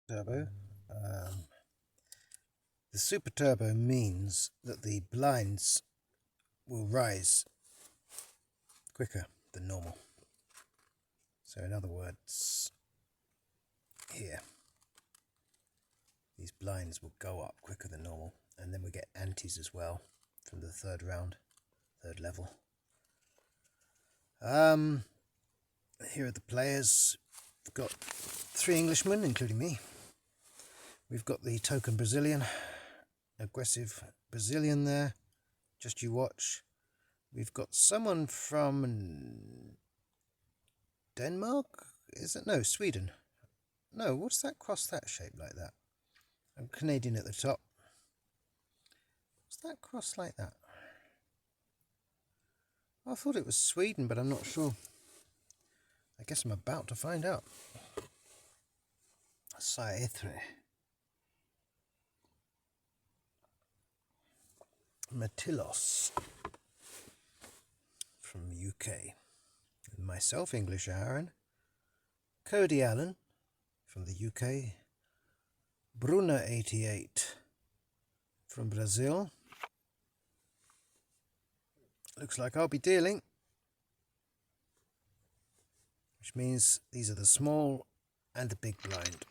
turbo. The super turbo means that the blinds will rise quicker than normal. So in other words, here, these blinds will go up quicker than normal, and then we get antes as well from the third level. Here are the players. We've got 3 Englishmen, including me. We've got the token Brazilian, aggressive Brazilian there, just you watch. We've got someone from Denmark, is it? No, Sweden. No, what's that cross that shape like that? I'm Canadian at the top. What's that cross like that? I thought it was Sweden, but I'm not sure. I guess I'm about to find out. Saetre. Matilos from UK. And myself, English Aaron. Cody Allen from the UK. Bruna 88 from Brazil. Looks like I'll be dealing, which means these are the small and the big blind.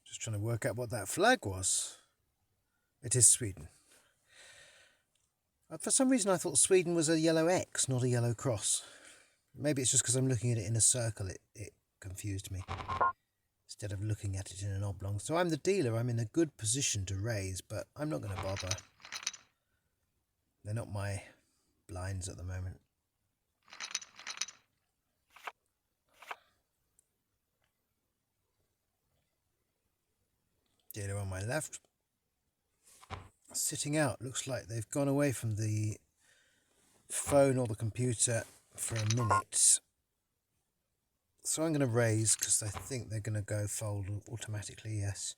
Just trying to work out what that flag was. It is Sweden. For some reason I thought Sweden was a yellow X, not a yellow cross. Maybe it's just because I'm looking at it in a circle, it confused me, instead of looking at it in an oblong. So I'm the dealer, I'm in a good position to raise, but I'm not going to bother. They're not my blinds at the moment. Dealer on my left. Sitting out, looks like they've gone away from the phone or the computer for a minute. So I'm going to raise because I think they're going to go fold automatically, yes.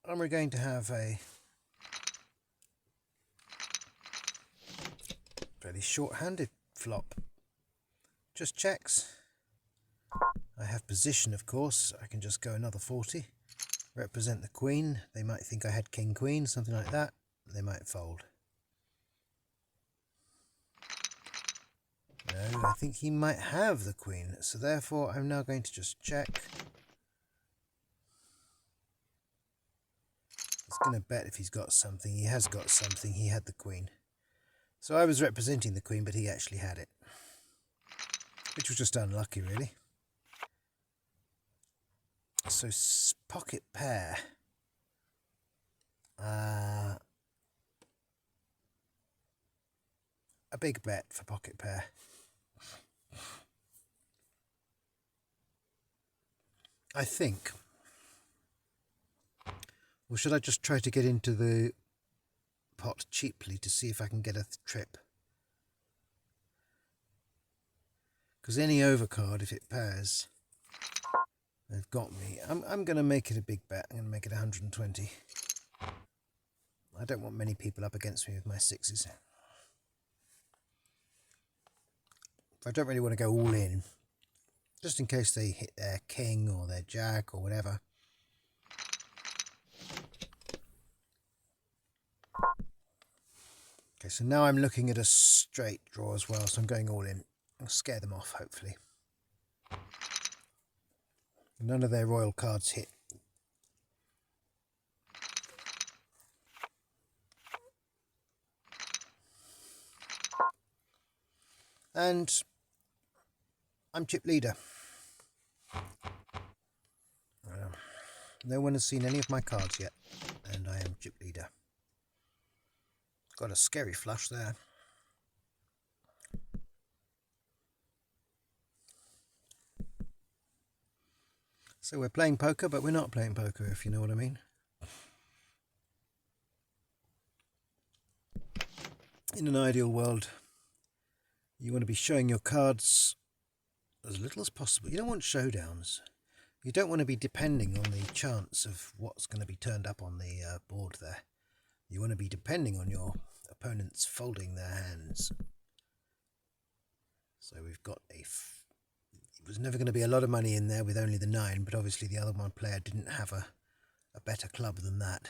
And we're going to have a fairly short-handed flop. Just checks. I have position, of course. I can just go another 40. Represent the queen. They might think I had king queen, something like that. They might fold. No, I think he might have the queen. So therefore I'm now going to just check. He's going to bet if he's got something. He has got something. He had the queen. So I was representing the queen, but he actually had it. Which was just unlucky, really. So pocket pair. A big bet for pocket pair. I think. Or should I just try to get into the pot cheaply to see if I can get a trip? Because any overcard, if it pairs, they've got me. I'm going to make it a big bet. I'm going to make it 120. I don't want many people up against me with my sixes. I don't really want to go all in, just in case they hit their king or their jack or whatever. Okay, so now I'm looking at a straight draw as well, so I'm going all in. I'll scare them off, hopefully. None of their royal cards hit. And I'm chip leader. No one has seen any of my cards yet, and I am chip leader. Got a scary flush there. So we're playing poker, but we're not playing poker, if you know what I mean. In an ideal world, you want to be showing your cards as little as possible. You don't want showdowns. You don't want to be depending on the chance of what's going to be turned up on the board there. You want to be depending on your opponents folding their hands. So we've got a never going to be a lot of money in there with only the 9, but obviously the other one player didn't have a better club than that.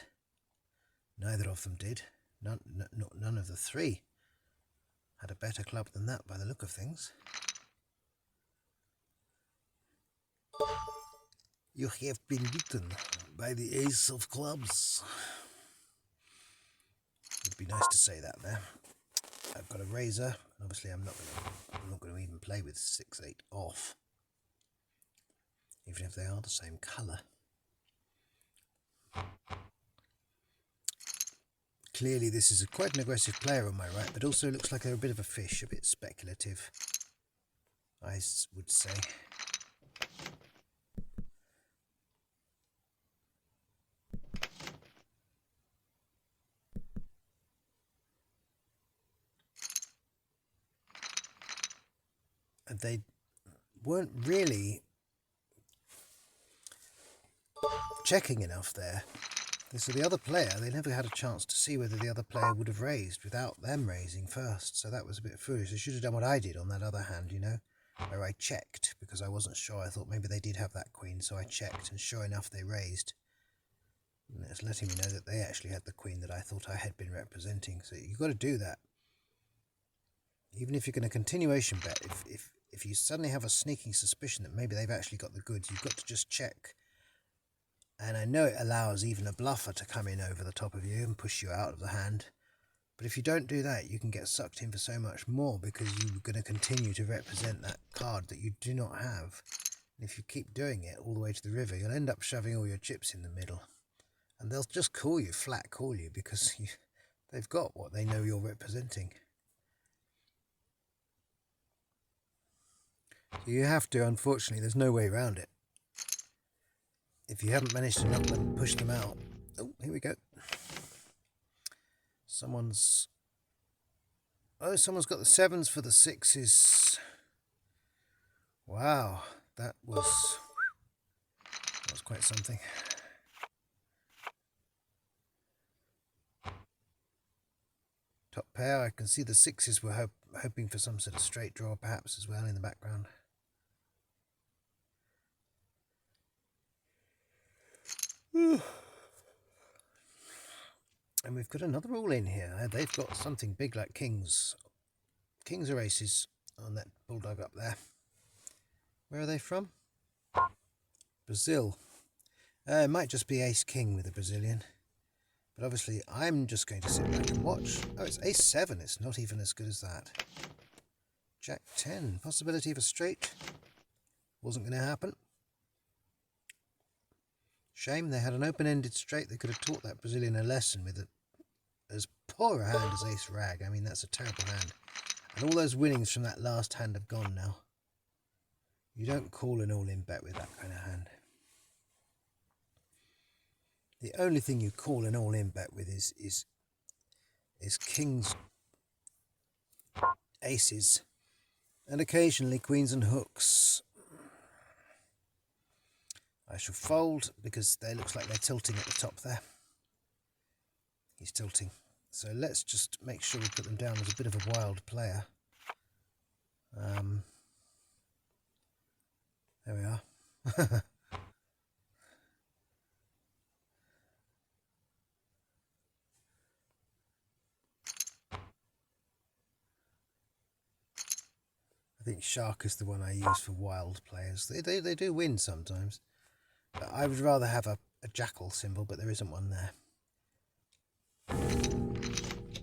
Neither of them did. None of the 3 had a better club than that by the look of things. You have been beaten by the ace of clubs. It'd be nice to say that there. I've got a razor. Obviously, I'm not going to even play with 6-8 off, even if they are the same colour. Clearly, this is quite an aggressive player on my right, but also looks like they're a bit of a fish, a bit speculative, I would say. And they weren't really checking enough there. So the other player, they never had a chance to see whether the other player would have raised without them raising first. So that was a bit foolish. They should have done what I did on that other hand, you know, where I checked because I wasn't sure. I thought maybe they did have that queen, so I checked, and sure enough, they raised. And it's letting me know that they actually had the queen that I thought I had been representing. So you've got to do that. Even if you're going to continuation bet, if you suddenly have a sneaking suspicion that maybe they've actually got the goods, you've got to just check. And I know it allows even a bluffer to come in over the top of you and push you out of the hand. But if you don't do that, you can get sucked in for so much more because you're going to continue to represent that card that you do not have. And if you keep doing it all the way to the river, you'll end up shoving all your chips in the middle. And they'll just call you, flat call you, because they've got what they know you're representing. So you have to, unfortunately, there's no way around it. If you haven't managed to knock them, push them out. Oh, here we go. Someone's got the 7s for the 6s. Wow, that was quite something. Top pair, I can see the 6s were hoping for some sort of straight draw perhaps as well in the background. And we've got another all in here. They've got something big like kings. Kings or aces on that bulldog up there. Where are they from? Brazil. It might just be ace-king with a Brazilian. But obviously I'm just going to sit back and watch. Oh, it's ace-7. It's not even as good as that. Jack-10. Possibility of a straight. Wasn't going to happen. Shame, they had an open-ended straight. They could have taught that Brazilian a lesson with as poor a hand as ace-rag. I mean, that's a terrible hand. And all those winnings from that last hand have gone now. You don't call an all-in bet with that kind of hand. The only thing you call an all-in bet with is kings, aces, and occasionally queens and hooks. I shall fold because they looks like they're tilting at the top there. He's tilting. So let's just make sure we put them down as a bit of a wild player. There we are. I think shark is the one I use for wild players. They do win sometimes. But I would rather have a jackal symbol, but there isn't one there.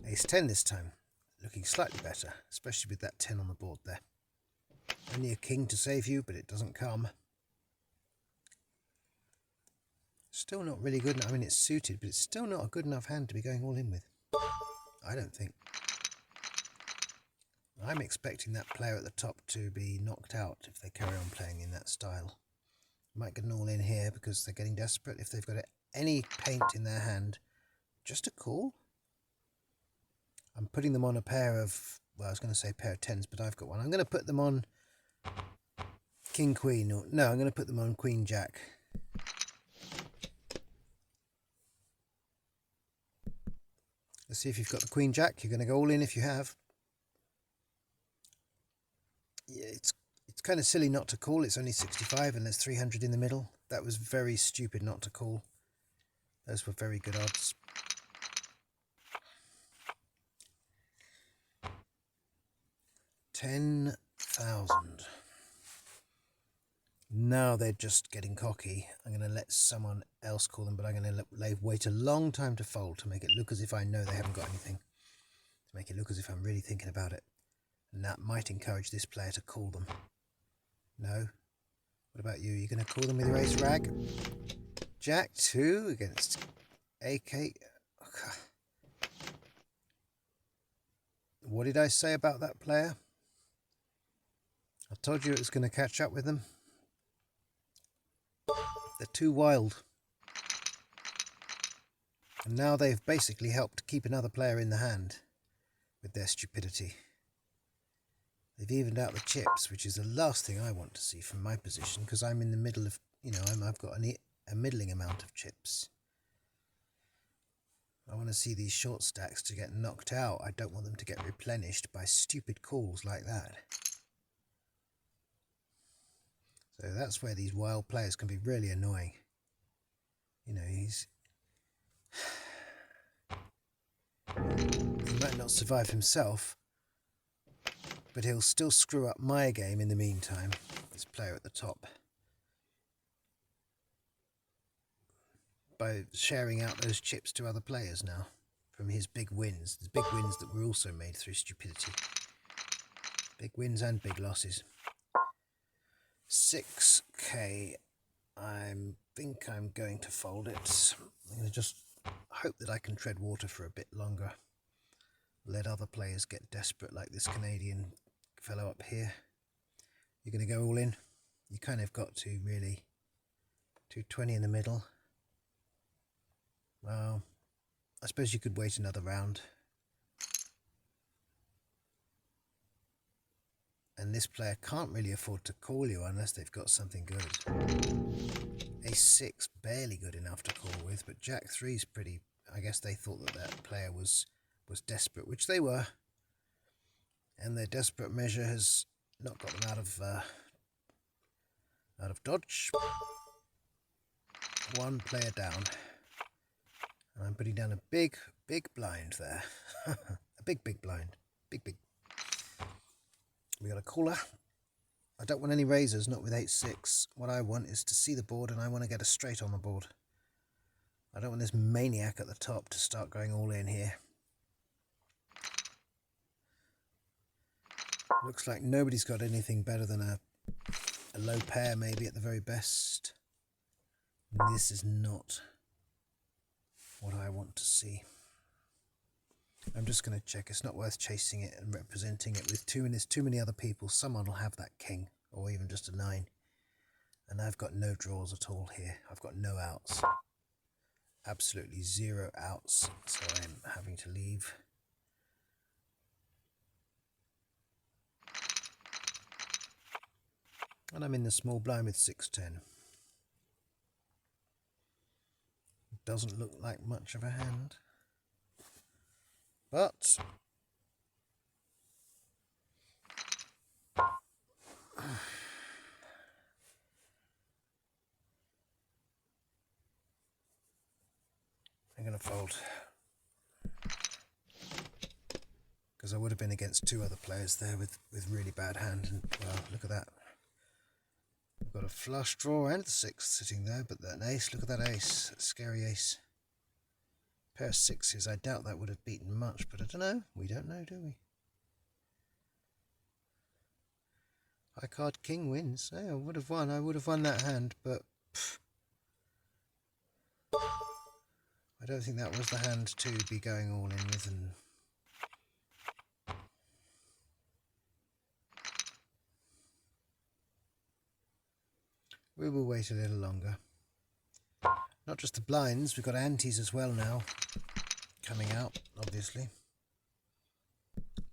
Ace-10 this time. Looking slightly better, especially with that 10 on the board there. Only a king to save you, but it doesn't come. Still not really good. I mean, it's suited, but it's still not a good enough hand to be going all in with. I don't think. I'm expecting that player at the top to be knocked out if they carry on playing in that style. Might get an all in here because they're getting desperate. If they've got any paint in their hand, just a call. I'm putting them on a pair of, well, I was going to say pair of 10s, but I've got one. I'm going to put them on king, queen. Or, no, I'm going to put them on queen, jack. Let's see if you've got the queen, jack. You're going to go all in if you have. Yeah, it's It's kind of silly not to call. It's only 65 and there's 300 in the middle. That was very stupid not to call. Those were very good odds. $10,000. Now they're just getting cocky. I'm going to let someone else call them, but I'm going to wait a long time to fold to make it look as if I know they haven't got anything. To make it look as if I'm really thinking about it. And that might encourage this player to call them. No? What about you? Are you going to call them with your ace rag? Jack 2 against AK. Okay. What did I say about that player? I told you it was going to catch up with them. They're too wild. And now they've basically helped keep another player in the hand with their stupidity. They've evened out the chips, which is the last thing I want to see from my position, because I'm in the middle of, you know, I've got a middling amount of chips. I want to see these short stacks to get knocked out. I don't want them to get replenished by stupid calls like that. So that's where these wild players can be really annoying. You know, he might not survive himself, but he'll still screw up my game in the meantime, this player at the top, by sharing out those chips to other players now from his big wins. The big wins that were also made through stupidity. Big wins and big losses. 6k. I think I'm going to fold it. I'm going to just hope that I can tread water for a bit longer. Let other players get desperate like this Canadian fellow up here. You're going to go all in? You kind of got to, really. 220 in the middle. Well, I suppose you could wait another round. And this player can't really afford to call you unless they've got something good. Ace 6, barely good enough to call with, but Jack 3 is pretty... I guess they thought that that player was desperate, which they were. And their desperate measure has not got them out of dodge. One player down. And I'm putting down a big blind there. A big blind. Big. We got a caller. I don't want any razors, not with 8-6. What I want is to see the board, and I want to get a straight on the board. I don't want this maniac at the top to start going all in here. Looks like nobody's got anything better than a low pair, maybe at the very best. This is not what I want to see. I'm just going to check. It's not worth chasing it and representing it with there's too many other people. Someone will have that king, or even just a 9. And I've got no draws at all here. I've got no outs. Absolutely 0 outs. So I'm having to leave. And I'm in the small blind with 6-10. Doesn't look like much of a hand. But I'm going to fold, because I would have been against 2 other players there with really bad hand. And well, look at that. We've got a flush draw and the 6th sitting there, but that ace, look at that ace, that scary ace. Pair of 6s, I doubt that would have beaten much, but I don't know. We don't know, do we? High card king wins. Hey, I would have won. I would have won that hand, but I don't think that was the hand to be going all in with. And we will wait a little longer. Not just the blinds, we've got antes as well now coming out, obviously.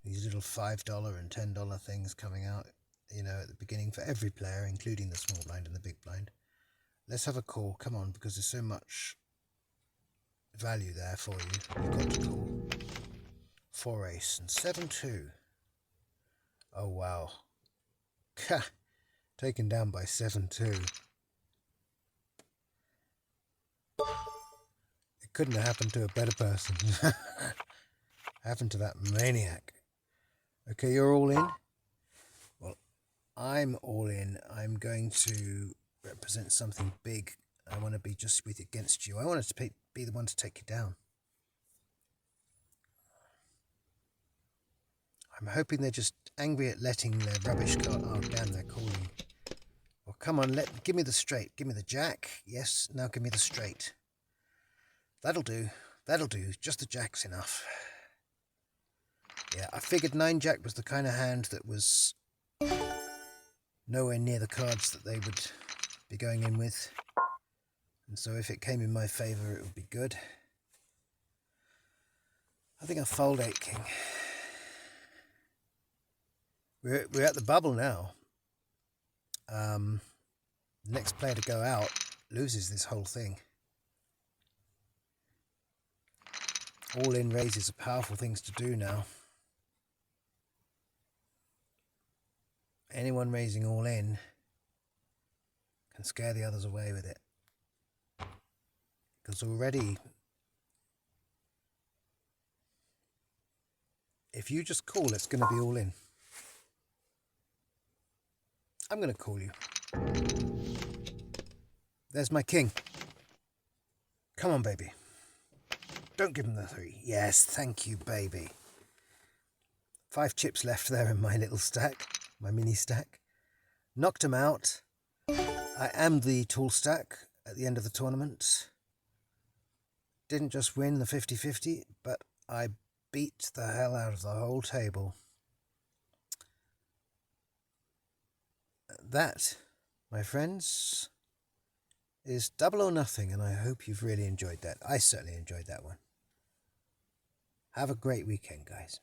These little $5 and $10 things coming out, you know, at the beginning for every player, including the small blind and the big blind. Let's have a call, come on, because there's so much value there for you. You've got to call. 4 ace and 7-2. Oh wow. Taken down by 7-2. It couldn't have happened to a better person. Happened to that maniac. Okay, you're all in? Well, I'm all in. I'm going to represent something big. I want to be just with against you. I want to be the one to take you down. I'm hoping they're just angry at letting their rubbish card. Oh, damn, they're calling. Well, come on, give me the straight. Give me the jack. Yes, now give me the straight. That'll do. That'll do. Just the jack's enough. Yeah, I figured 9-jack was the kind of hand that was nowhere near the cards that they would be going in with. And so if it came in my favour, it would be good. I think I'll fold 8-king. We're at the bubble now. The next player to go out loses this whole thing. All-in raises are powerful things to do now. Anyone raising all-in can scare the others away with it. Because already, if you just call, it's going to be all-in. I'm going to call you. There's my king. Come on, baby. Don't give him the 3. Yes, thank you, baby. 5 chips left there in my little stack, my mini stack. Knocked him out. I am the tall stack at the end of the tournament. Didn't just win the 50-50, but I beat the hell out of the whole table. That, my friends, is Double or Nothing, and I hope you've really enjoyed that. I certainly enjoyed that one. Have a great weekend, guys.